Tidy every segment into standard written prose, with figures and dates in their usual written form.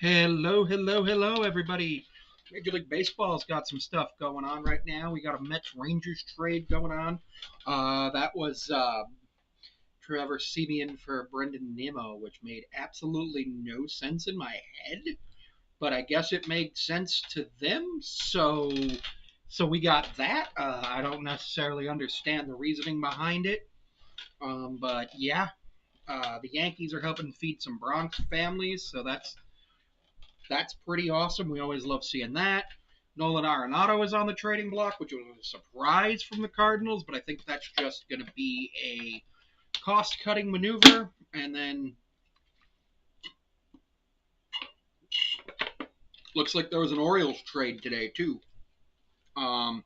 Hello, hello, hello, everybody. Major League Baseball's got some stuff going on right now. We got a Mets Rangers trade going on. That was Trevor Simeon for Brendan Nimmo, which made absolutely no sense in my head, but I guess it made sense to them. So we got that. I don't necessarily understand the reasoning behind it, but yeah, the Yankees are helping feed some Bronx families, so that's pretty awesome. We always love seeing that. Nolan Arenado is on the trading block, which was a surprise from the Cardinals, but I think that's just going to be a cost-cutting maneuver. And then looks like there was an Orioles trade today too, um,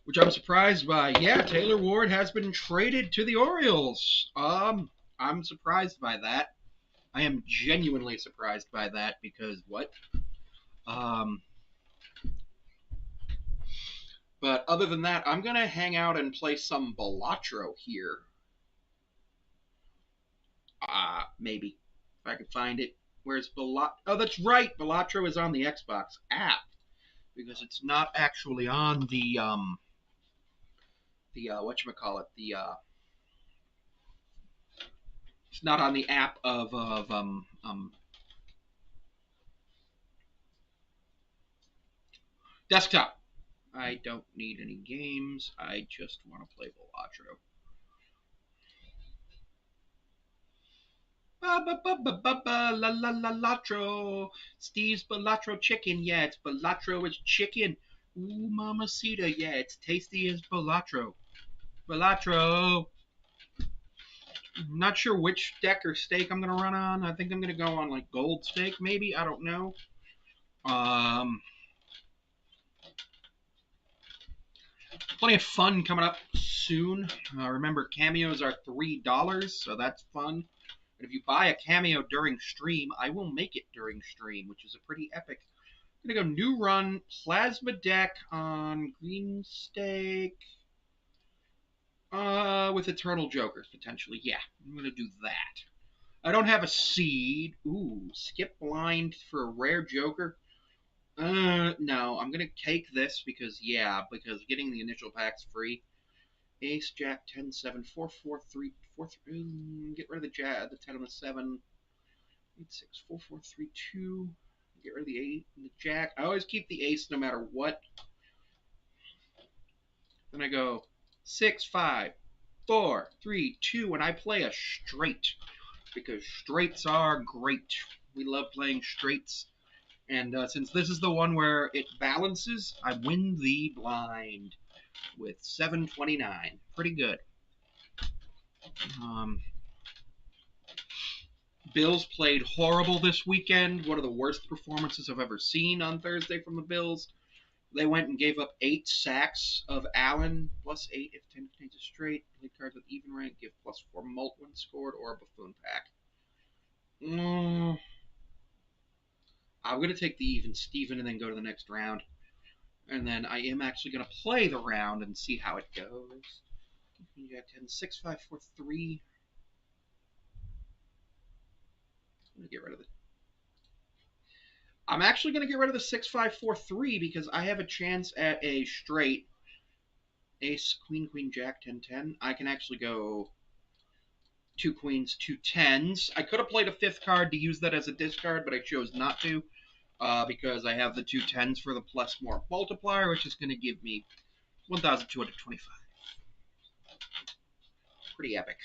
which I'm surprised by. Yeah, Taylor Ward has been traded to the Orioles. I'm surprised by that. I am genuinely surprised by that because what? Um, but other than that, I'm gonna hang out and play some Balatro here. Maybe if I can find it. Where's Balat? Oh, that's right. Balatro is on the Xbox app because it's not actually on the whatchamacallit, it's not on the app of desktop. I don't need any games. I just want to play Balatro. Ba ba ba ba ba ba la la la latro. Steve's Balatro chicken. Yeah, it's Balatro. It's chicken. Ooh, mamacita. Yeah, it's tasty as Balatro. Balatro. Not sure which deck or stake I'm gonna run on. I think I'm gonna go on like gold stake, maybe. I don't know. Um, Plenty of fun coming up soon. Remember, cameos are $3, so that's fun. And if you buy a cameo during stream, I will make it during stream, which is a pretty epic. I'm gonna go new run plasma deck on green stake. With Eternal Jokers potentially. Yeah, I'm gonna do that. I don't have a seed. Ooh, skip blind for a rare Joker. No, I'm gonna take this because getting the initial pack's free. Ace, Jack, 10, 7, 4, 4, 3, 4, 3. Get rid of the Jack, the 10 and the 7. 8, 6, 4, 4, 3, 2. Get rid of the 8 and the Jack. I always keep the Ace no matter what. Then I go 6, 5, 4, 3, 2, and I play a straight because straights are great. We love playing straights. And since this is the one where it balances, I win the blind with 729. Pretty good. Um, Bills played horrible this weekend. One of the worst performances I've ever seen on Thursday from the Bills. They went and gave up 8 sacks of Allen, plus 8 if 10 contains a straight. Play cards with even rank, give plus 4 mult when scored, or a buffoon pack. I'm going to take the even Steven and then go to the next round. And then I am actually going to play the round and see how it goes. You got 10, 6, 5, 4, 3. I'm going to get rid of it. I'm actually going to get rid of the 6, 5, 4, 3 because I have a chance at a straight ace, queen, queen, jack, 10, 10. I can actually go 2 queens, 2 tens. I could have played a 5th card to use that as a discard, but I chose not to because I have the 2 tens for the plus more multiplier, which is going to give me 1,225. Pretty epic.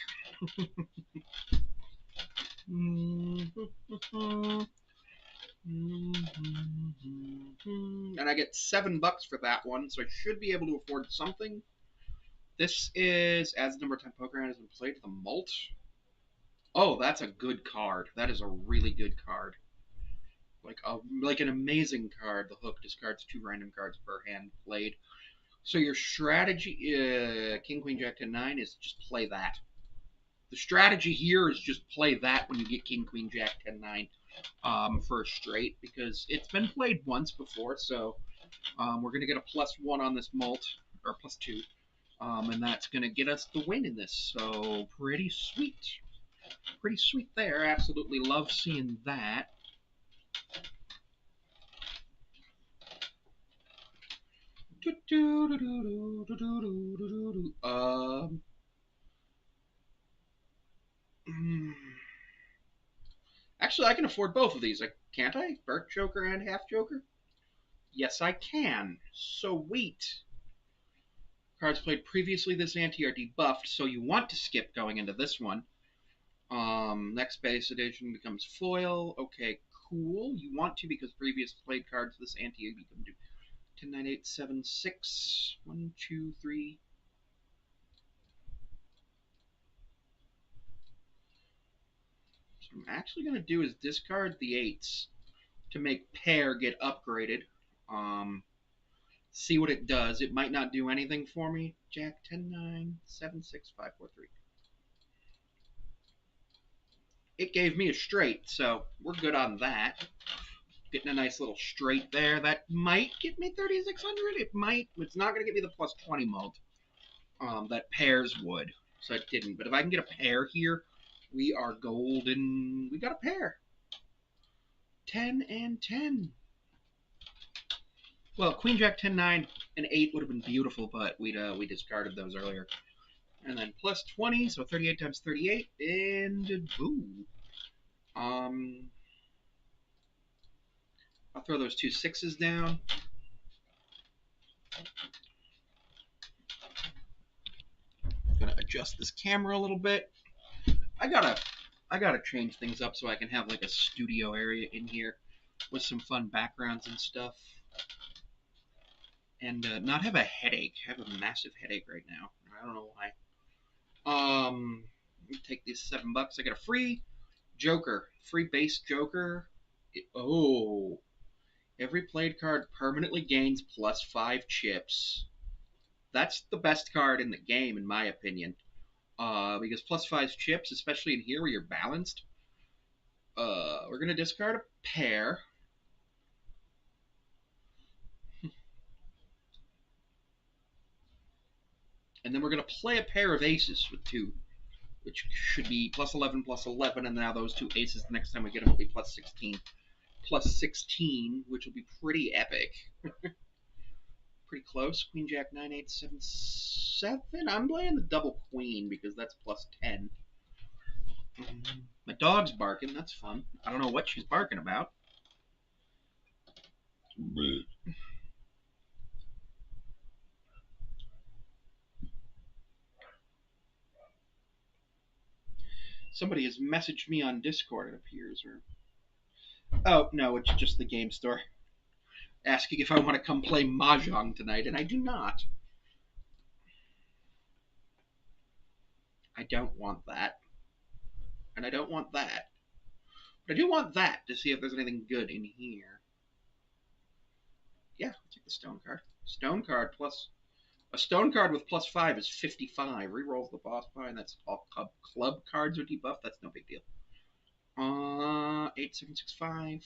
And I get $7 for that one, so I should be able to afford something. This is as the number 10 Pokemon has been played to the Mult. Oh, that's a good card. That is a really good card. Like an amazing card. The hook discards 2 random cards per hand played. So your strategy, King, Queen, Jack, 10, 9, is just play that. The strategy here is just play that when you get King, Queen, Jack, 10, 9 for a straight because it's been played once before. So we're going to get a +1 on this Mult, or +2. And that's going to get us the win in this. So pretty sweet. Pretty sweet there. Absolutely love seeing that. Hmm. Actually, I can afford both of these. Can't I? Burnt Joker and Half Joker? Yes, I can. Sweet. Cards played previously this ante are debuffed, so you want to skip going into this one. Next base edition becomes foil. Okay, cool. You want to because previous played cards this ante become 10, 9, 8, 7, 6. 1, 2, 3. So what I'm actually going to do is discard the 8s to make pair get upgraded. See what it does. It might not do anything for me. Jack 10, 9, 7, 6, 5, 4, 3. It gave me a straight, so we're good on that. Getting a nice little straight there. That might get me 3,600. It might. It's not going to get me the plus 20 mult that pairs would. So it didn't. But if I can get a pair here, we are golden. We got a pair. 10 and 10. Well, Queen Jack 10, 9, and 8 would have been beautiful, but we discarded those earlier. And then plus 20, so 38 times 38, and boo. I'll throw those 2 6s down. Gonna adjust this camera a little bit. I gotta change things up so I can have like a studio area in here with some fun backgrounds and stuff, and not have a headache. I have a massive headache right now. I don't know why. Let me take these $7. I got a free Joker, free base Joker. Oh, every played card permanently gains plus 5 chips. That's the best card in the game, in my opinion. Because plus 5 chips, especially in here where you're balanced. We're gonna discard a pair. And then we're gonna play a pair of aces with 2, which should be plus 11, plus 11, and now those 2 aces, the next time we get them, will be plus 16. Plus 16, which will be pretty epic. Pretty close. Queen, Jack, 9, 8, 7, 7. I'm playing the double queen because that's plus 10. My dog's barking. That's fun. I don't know what she's barking about. Somebody has messaged me on Discord, it appears. Or oh, no, it's just the game store. Asking if I want to come play Mahjong tonight, and I do not. I don't want that. And I don't want that. But I do want that to see if there's anything good in here. Yeah, I'll take the stone card. Stone card plus a stone card with plus 5 is 55. Rerolls the boss pie, and that's all club cards are debuffed. That's no big deal. 8765.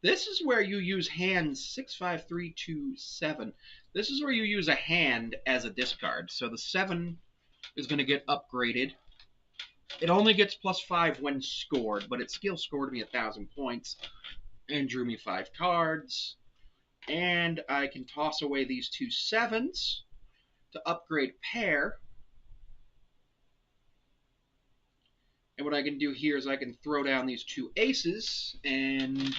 This is where you use hands 65327. This is where you use a hand as a discard. So the 7 is going to get upgraded. It only gets plus 5 when scored, but it still scored me 1,000 points and drew me 5 cards. And I can toss away these 2 7s to upgrade pair. And what I can do here is I can throw down these 2 aces, and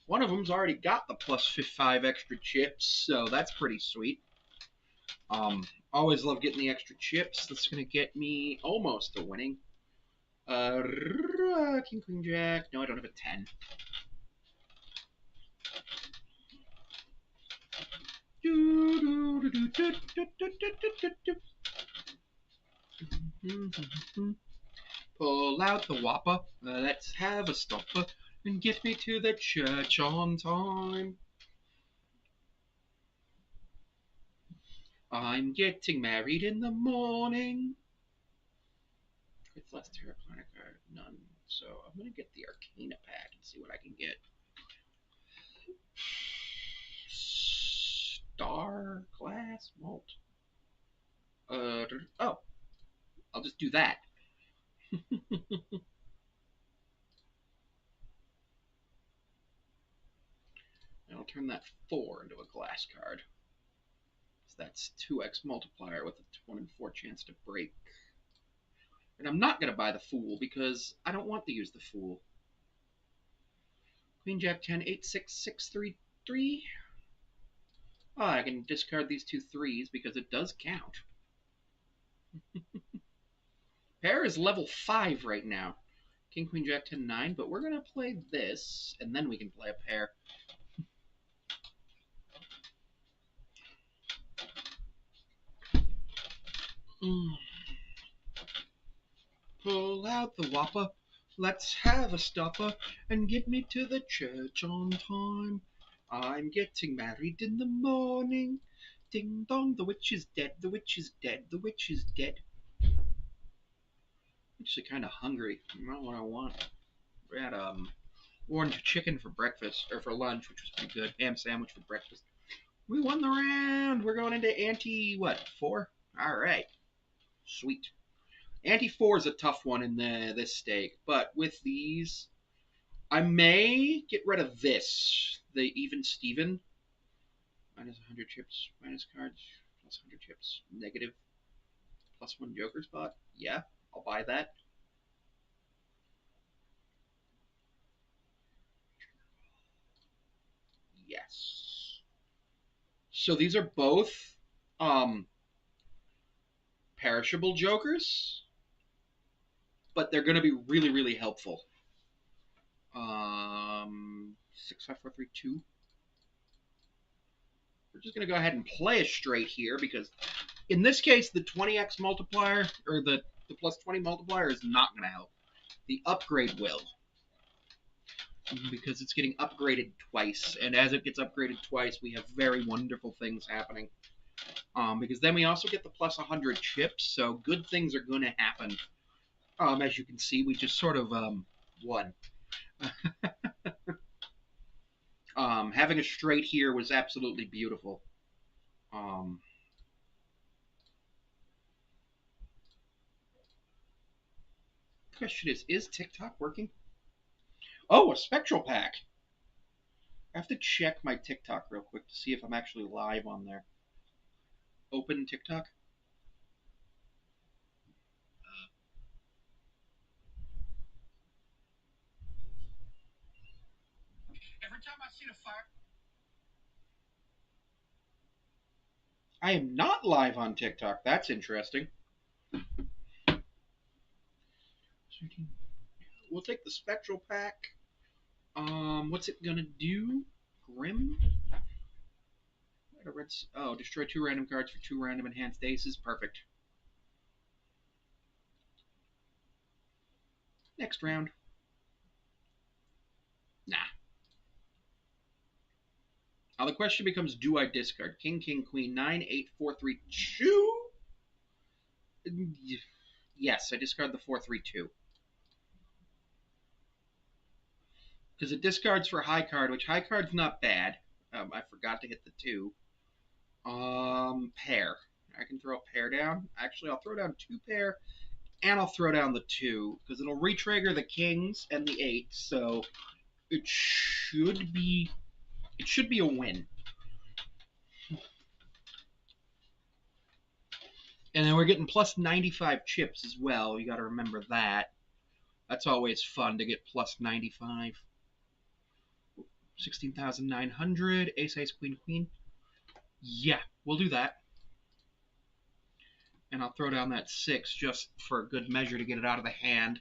one of them's already got the plus 5 extra chips, so that's pretty sweet. Always love getting the extra chips. That's going to get me almost a winning. King, Queen, Jack. No, I don't have a 10. Pull out the whopper. Let's have a stopper and get me to the church on time. I'm getting married in the morning. It's less Terraplanet card, none. So I'm gonna get the Arcana pack and see what I can get. star glass malt. Oh, I'll just do that. And I'll turn that 4 into a glass card. So that's 2x multiplier with a 1 in 4 chance to break. And I'm not going to buy the Fool because I don't want to use the Fool. Queen, Jack, 10, 8, 6, 6, 3, 3. Oh, I can discard these 2 3s because it does count. Pair is level 5 right now. King, Queen, Jack, 10, 9. But we're going to play this, and then we can play a pair. Pull out the whopper, let's have a stopper, and get me to the church on time. I'm getting married in the morning. Ding dong, the witch is dead, the witch is dead, the witch is dead. I'm actually kind of hungry. Not what I want. We had orange chicken for breakfast, or for lunch, which was pretty good. Ham sandwich for breakfast. We won the round. We're going into ante, what, 4? All right. Sweet. Ante 4 is a tough one in this stake, but with these, I may get rid of this, the even Steven. Minus 100 chips, minus cards, plus 100 chips, negative, plus 1 Joker spot. Yeah, I'll buy that. Yes. So these are both perishable Jokers, but they're going to be really, really helpful. 6, 5, 4, 3, 2. We're just going to go ahead and play a straight here because in this case, the 20x multiplier, or the plus 20 multiplier is not going to help. The upgrade will. Because it's getting upgraded twice. And as it gets upgraded twice, we have very wonderful things happening. Because then we also get the plus 100 chips, so good things are going to happen. As you can see, we just sort of won. Having a straight here was absolutely beautiful. Question is TikTok working? Oh, a spectral pack. I have to check my TikTok real quick to see if I'm actually live on there. Open TikTok. Every time I see the fire. I am not live on TikTok. That's interesting. We'll take the spectral pack. What's it gonna do? Grim? Oh, destroy 2 random cards for 2 random enhanced aces. Perfect. Next round. Nah. Now the question becomes: do I discard King, King, Queen, 9, 8, 4, 3, 2? Yes, I discard the 4, 3, 2. Because it discards for high card, which high card's not bad. I forgot to hit the 2. Pair. I can throw a pair down. Actually, I'll throw down 2 pair, and I'll throw down the 2 because it'll retrigger the kings and the 8. So it should be a win. And then we're getting plus 95 chips as well. You got to remember that. That's always fun to get plus 95. 16,900. Ace, ace, queen, queen. Yeah, we'll do that. And I'll throw down that 6 just for a good measure to get it out of the hand.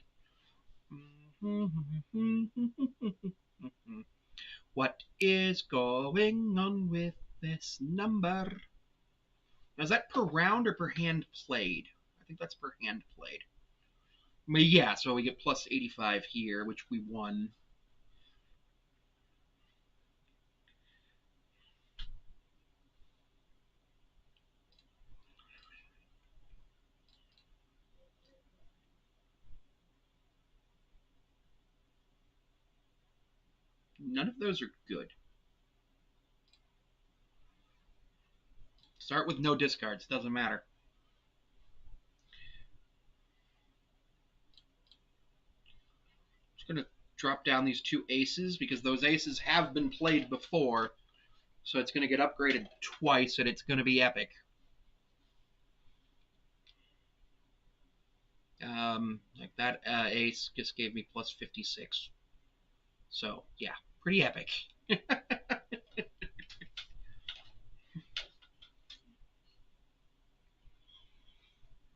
What is going on with this number? Now, is that per round or per hand played? I think that's per hand played. But yeah, so we get plus 85 here, which we won. None of those are good. Start with no discards. Doesn't matter. Just gonna drop down these 2 aces because those aces have been played before. So it's gonna get upgraded twice, and it's gonna be epic. Like that ace just gave me plus 56. So yeah, pretty epic.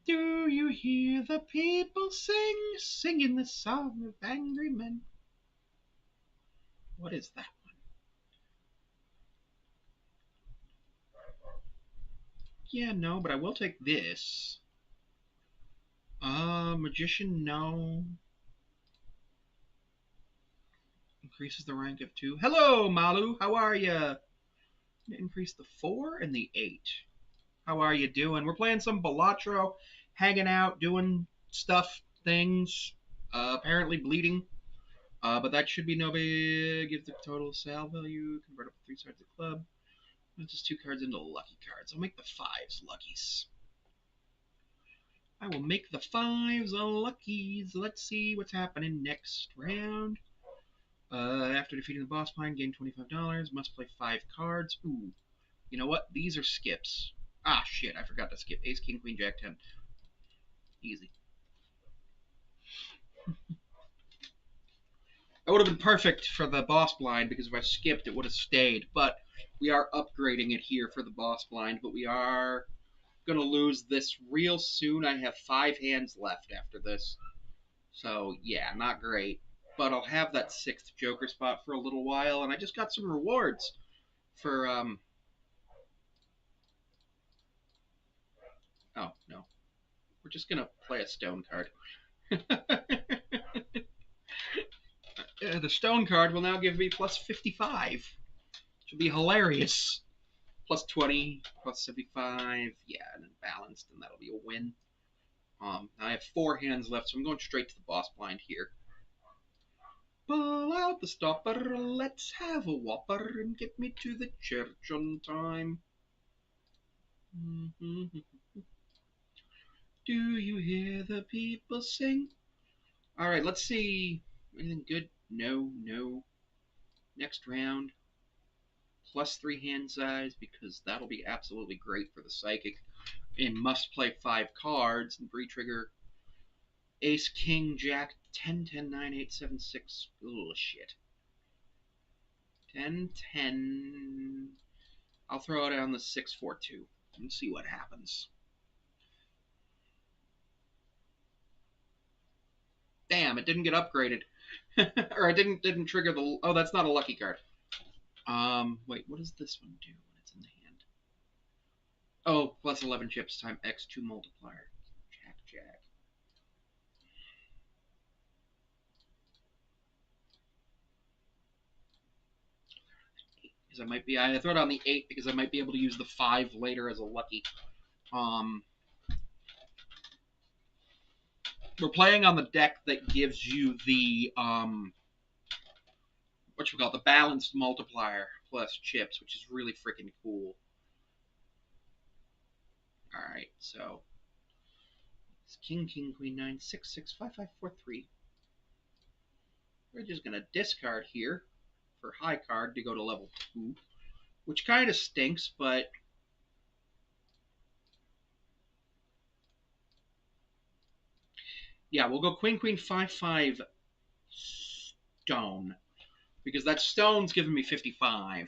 Do you hear the people singing the song of angry men? What is that one? Yeah, no, but I will take this. Magician, no. Increases the rank of 2. Hello, Malu. How are ya? Increase the 4 and the 8. How are you doing? We're playing some Balatro, hanging out, doing stuff, things. Apparently bleeding. But that should be no big. Give the total sal value. Convert up to 3 sides of the club. That's just 2 cards into lucky cards. I'll make the 5s luckies. I will make the 5s luckies. Let's see what's happening next round. After defeating the boss pine, gain $25. Must play 5 cards. Ooh. You know what? These are skips. Ah, shit. I forgot to skip. Ace, King, Queen, Jack, 10. Easy. That would have been perfect for the boss blind because if I skipped, it would have stayed. But we are upgrading it here for the boss blind. But we are going to lose this real soon. I have 5 hands left after this. So, yeah, not great. But I'll have that 6th Joker spot for a little while. And I just got some rewards for... Oh, no. We're just going to play a stone card. The stone card will now give me plus 55. Which will be hilarious. Plus 20, plus 75. Yeah, and then balanced, and that'll be a win. I have 4 hands left, so I'm going straight to the boss blind here. Pull out the stopper, let's have a whopper, and get me to the church on time. Do you hear the people sing? Alright, let's see. Anything good? No, no. Next round. Plus 3 hand size, because that'll be absolutely great for the psychic. And must play 5 cards and re-trigger Ace, King, Jack, 10, 10, 9, 8, 7, 6. Oh, shit. 10, 10. I'll throw down the 6, 4, 2 and see what happens. Damn, it didn't get upgraded. Or I didn't trigger the... Oh, that's not a lucky card. Wait, what does this one do when it's in the hand? Oh, plus 11 chips time X2 multiplier. Jack, Jack. Because I might be... I throw down the 8 because I might be able to use the 5 later as a lucky. We're playing on the deck that gives you the the balanced multiplier plus chips, which is really freaking cool. All right, so it's King, King, Queen, 9, 6, 6, 5, 5, 4, 3. We're just gonna discard here for high card to go to level 2, which kind of stinks, but yeah, we'll go Queen, Queen, 5, 5, stone, because that stone's giving me 55.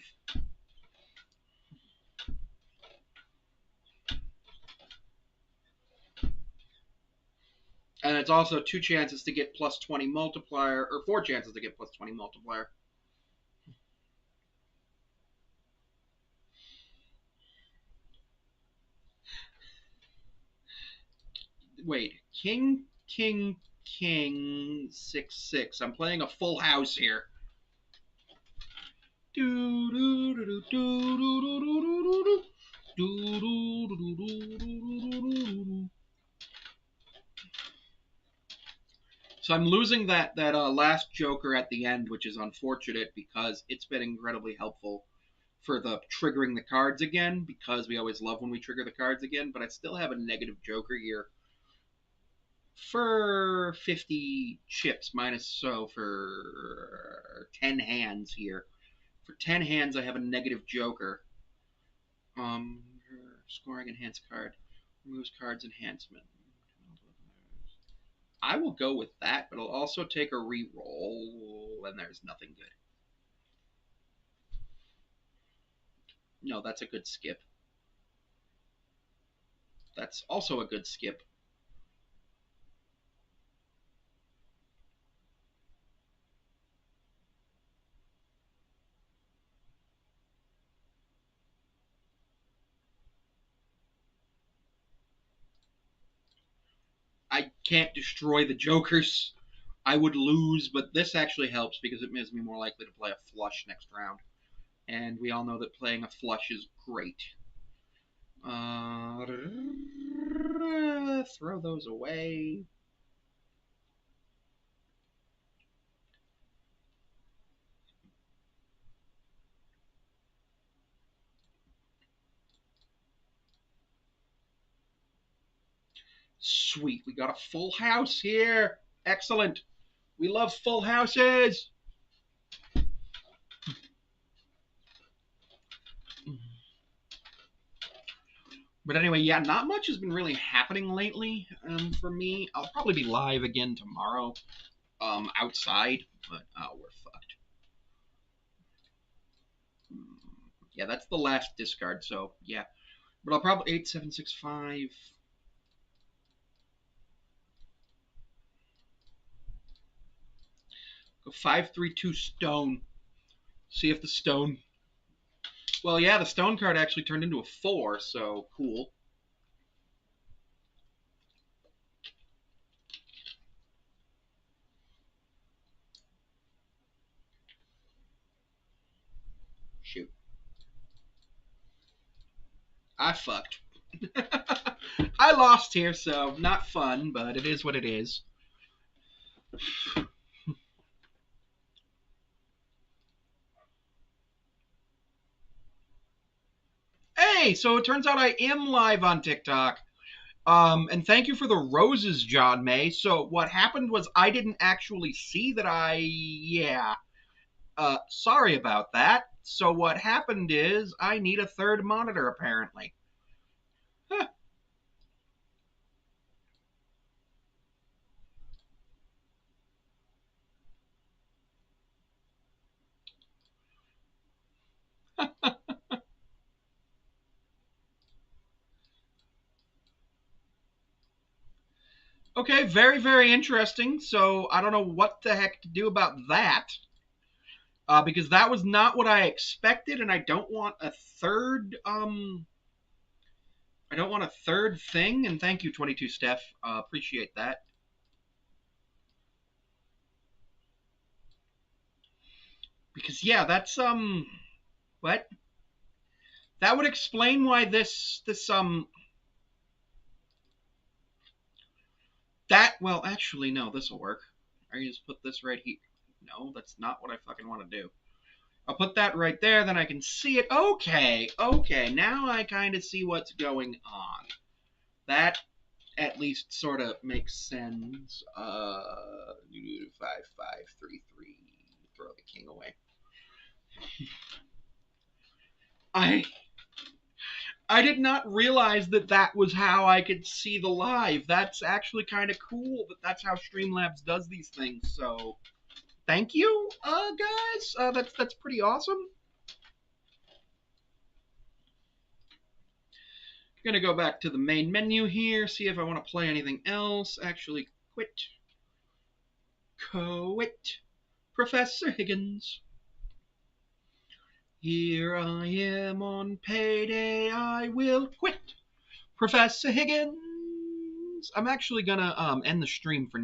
And it's also 2 chances to get plus 20 multiplier, or 4 chances to get plus 20 multiplier. Wait, King, King, King, 6, 6. I'm playing a full house here. So I'm losing that last Joker at the end, which is unfortunate because it's been incredibly helpful for the triggering the cards again, because we always love when we trigger the cards again, but I still have a negative joker here for 50 chips, minus so for 10 hands here. For 10 hands, I have a negative joker. Scoring enhanced card. Removes cards enhancement. I will go with that, but I'll also take a re-roll, and there's nothing good. No, that's a good skip. That's also a good skip. I can't destroy the jokers. I would lose, but this actually helps because it makes me more likely to play a flush next round. And we all know that playing a flush is great. Throw those away. Sweet, we got a full house here. Excellent. We love full houses. But anyway, yeah, not much has been really happening lately for me. I'll probably be live again tomorrow outside, but we're fucked. Yeah, that's the last discard, so yeah. But I'll probably 8765. Go 532 stone. See if the stone. Well, yeah, the stone card actually turned into a 4, so cool. Shoot. I fucked. I lost here, so not fun, but it is what it is. Hey, so it turns out I am live on TikTok. And thank you for the roses, John May. So what happened was I didn't actually see that yeah. Sorry about that. So what happened is I need a third monitor, apparently. Huh. Okay, very, very interesting. So I don't know what the heck to do about that. Because that was not what I expected, and I don't want a third I don't want a third thing, and thank you, 22 Steph. Appreciate that. Because yeah, that's what? That would explain why this that well actually no, this'll work. I can just put this right here. No, that's not what I fucking want to do. I'll put that right there, then I can see it. Okay, okay, now I kind of see what's going on. That at least sort of makes sense. 5533. Throw the king away. I I did not realize that that was how I could see the live. That's actually kind of cool that that's how Streamlabs does these things. So thank you, guys. That's pretty awesome. Gonna go back to the main menu here, see if I want to play anything else. Actually, quit. Quit. Professor Higgins. Here I am on payday. I will quit. Professor Higgins. I'm actually gonna end the stream for